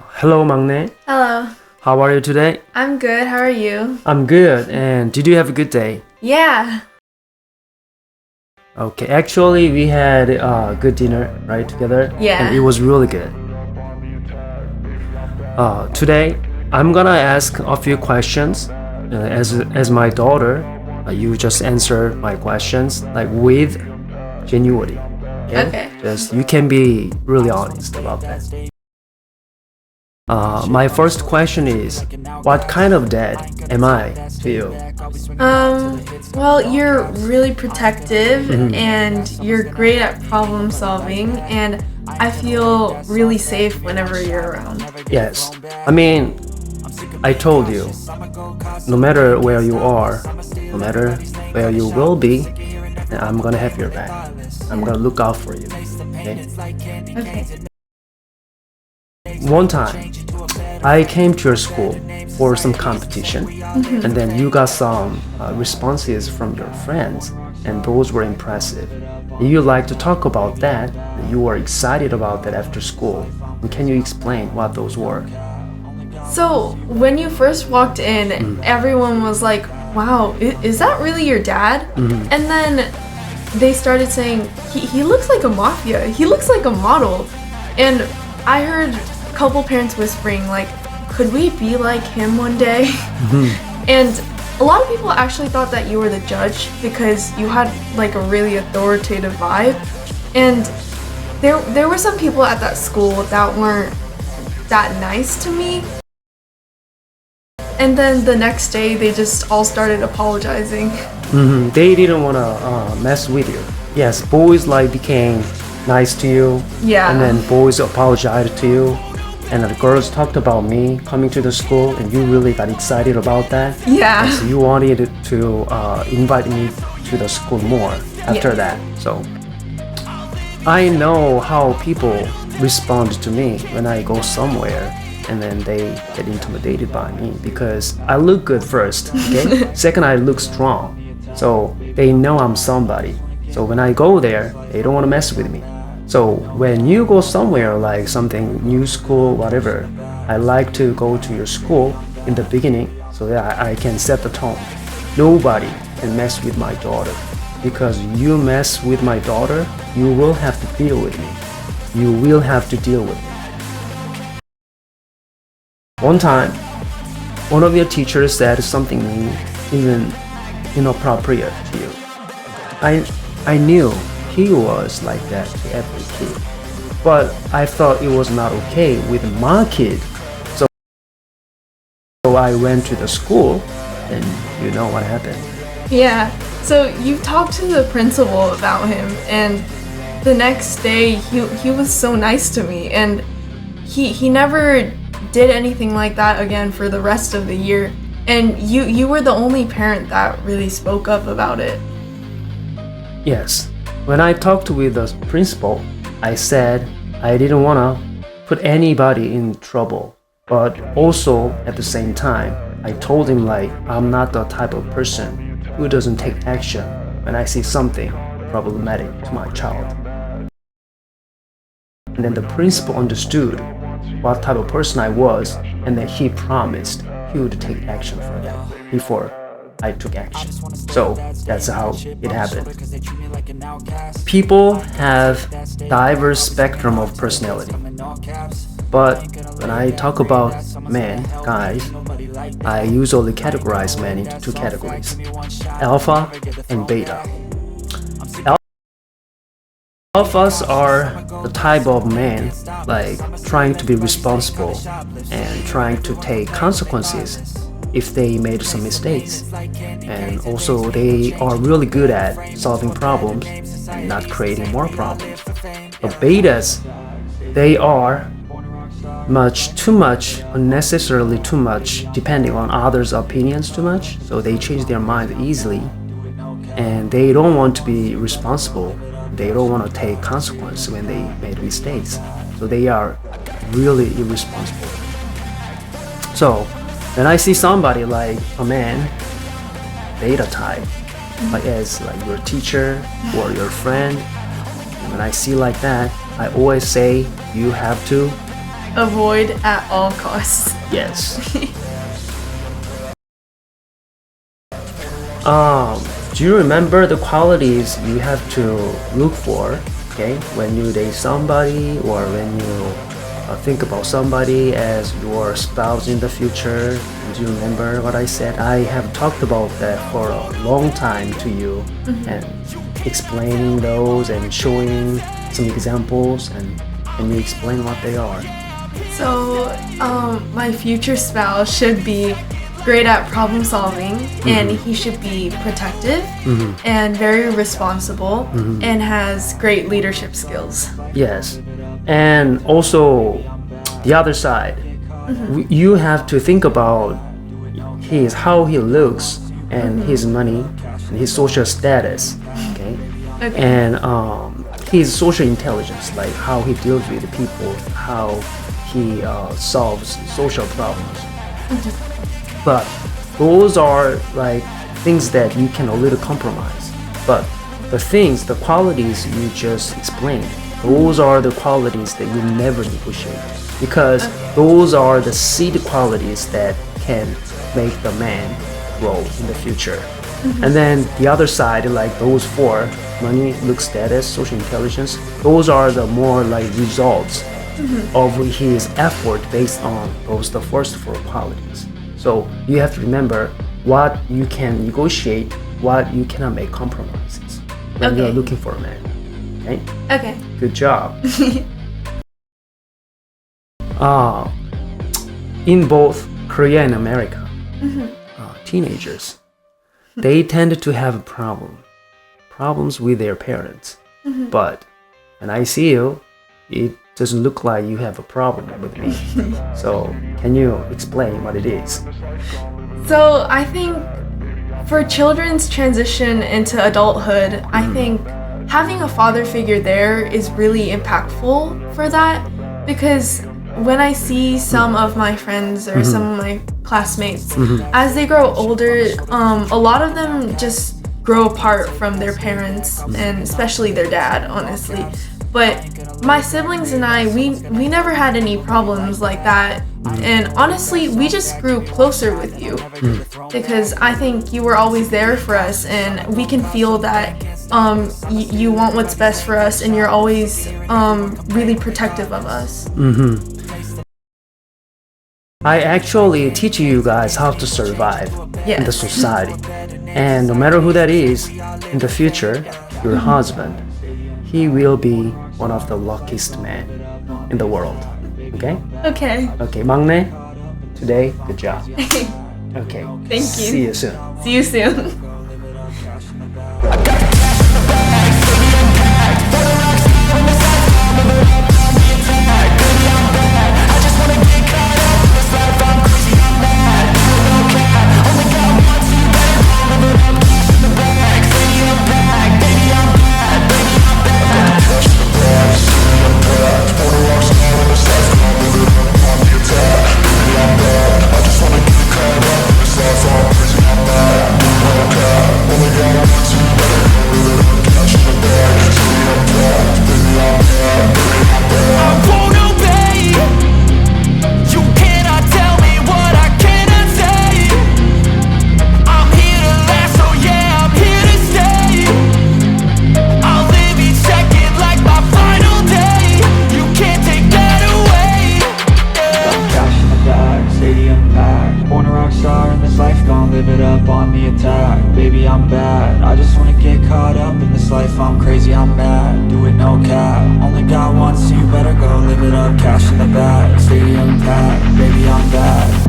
Hello, 막내. Hello. How are you today? I'm good. How are you? I'm good. And did you have a good day? Yeah. Okay, actually, we had a good dinner, right, together? Yeah. And it was really good. Today, I'm gonna ask a few questions. As my daughter, you just answer my questions like with genuity. Okay. Just you can be really honest about that. My first question is, what kind of dad am I to you? Well, you're really protective and you're great at problem solving, and I feel really safe whenever you're around. Yes, I mean, I told you, no matter where you are, no matter where you will be, I'm gonna have your back. I'm gonna look out for you. Okay? Okay. One time, I came to your school for some competition, and then you got some responses from your friends, and those were impressive. You like to talk about that, and you were excited about that after school. And can you explain what those were? So, when you first walked in, everyone was like, wow, is that really your dad? And then they started saying, he looks like a mafia, he looks like a model. And I heard a couple parents whispering, like, could we be like him one day? And a lot of people actually thought that you were the judge because you had like a really authoritative vibe. And there were some people at that school that weren't that nice to me. And then the next day, they just all started apologizing. They didn't want to mess with you. Yes, boys like became nice to you. Yeah. And then boys apologized to you. And the girls talked about me coming to the school, and you really got excited about that. Yeah. And so you wanted to invite me to the school more after that. So I know how people respond to me when I go somewhere, and then they get intimidated by me because I look good first, okay? Second, I look strong. So they know I'm somebody. So when I go there, they don't want to mess with me. So when you go somewhere like something new school, whatever, I like to go to your school in the beginning so that I can set the tone. Nobody can mess with my daughter, because you mess with my daughter, you will have to deal with me. You will have to deal with me. One time, one of your teachers said something mean, even inappropriate to you. I knew he was like that to every kid, but I thought it was not okay with my kid. So I went to the school, and you know what happened. Yeah. So you talked to the principal about him, and the next day he was so nice to me, and he never did anything like that again for the rest of the year. And you were the only parent that really spoke up about it. Yes. When I talked with the principal, I said I didn't want to put anybody in trouble, but also at the same time, I told him like I'm not the type of person who doesn't take action when I see something problematic to my child. And then the principal understood what type of person I was, and then he promised he would take action for that before I took action. So that's how it happened. People have diverse spectrum of personality. But when I talk about men, guys, I usually categorize men into two categories: alpha and beta. Alphas are the type of men like trying to be responsible and trying to take consequences if they made some mistakes. And also they are really good at solving problems and not creating more problems. But betas, they are unnecessarily too much, depending on others' opinions too much. So they change their mind easily, and they don't want to be responsible. They don't want to take consequences when they made mistakes. So they are really irresponsible. So when I see somebody like a man, beta type, like as like your teacher or your friend, when I see like that, I always say you have to avoid at all costs. Yes. Do you remember the qualities you have to look for, okay, when you date somebody or when you think about somebody as your spouse in the future? Do you remember what I said? I have talked about that for a long time to you and explaining those and showing some examples, and can you explain what they are? So, my future spouse should be great at problem solving, and he should be protective and very responsible and has great leadership skills. Yes. And also the other side, you have to think about how he looks and his money and his social status, okay? And his social intelligence, like how he deals with the people, how he solves social problems. But those are like things that you can a little compromise. But the qualities you just explained, those are the qualities that you never negotiate, because those are the seed qualities that can make the man grow in the future. And then the other side, like those four, money, look, status, social intelligence, those are the more like results of his effort based on the first four qualities. So you have to remember what you can negotiate, what you cannot make compromises when you're looking for a man. Okay? Okay. Good job. In both Korea and America, teenagers, they tend to have problems with their parents. But when I see you, it doesn't look like you have a problem with me. So can you explain what it is? So I think for children's transition into adulthood, I think having a father figure there is really impactful for that, because when I see some of my friends or some of my classmates, as they grow older, a lot of them just grow apart from their parents, and especially their dad, honestly. But my siblings and I, we never had any problems like that. And honestly, we just grew closer with you because I think you were always there for us, and we can feel that you want what's best for us, and you're always really protective of us. I actually teach you guys how to survive in the society. And no matter who that is, in the future, your husband, he will be one of the luckiest men in the world. Okay? Okay. Okay, 막내, today, good job. Okay. Thank you. See you soon. See you soon. Baby, I'm bad. I just wanna get caught up in this life. I'm crazy, I'm mad. Do it no cap. Only got once, so you better go live it up. Cash in the bag, stadium packed. Baby, I'm bad.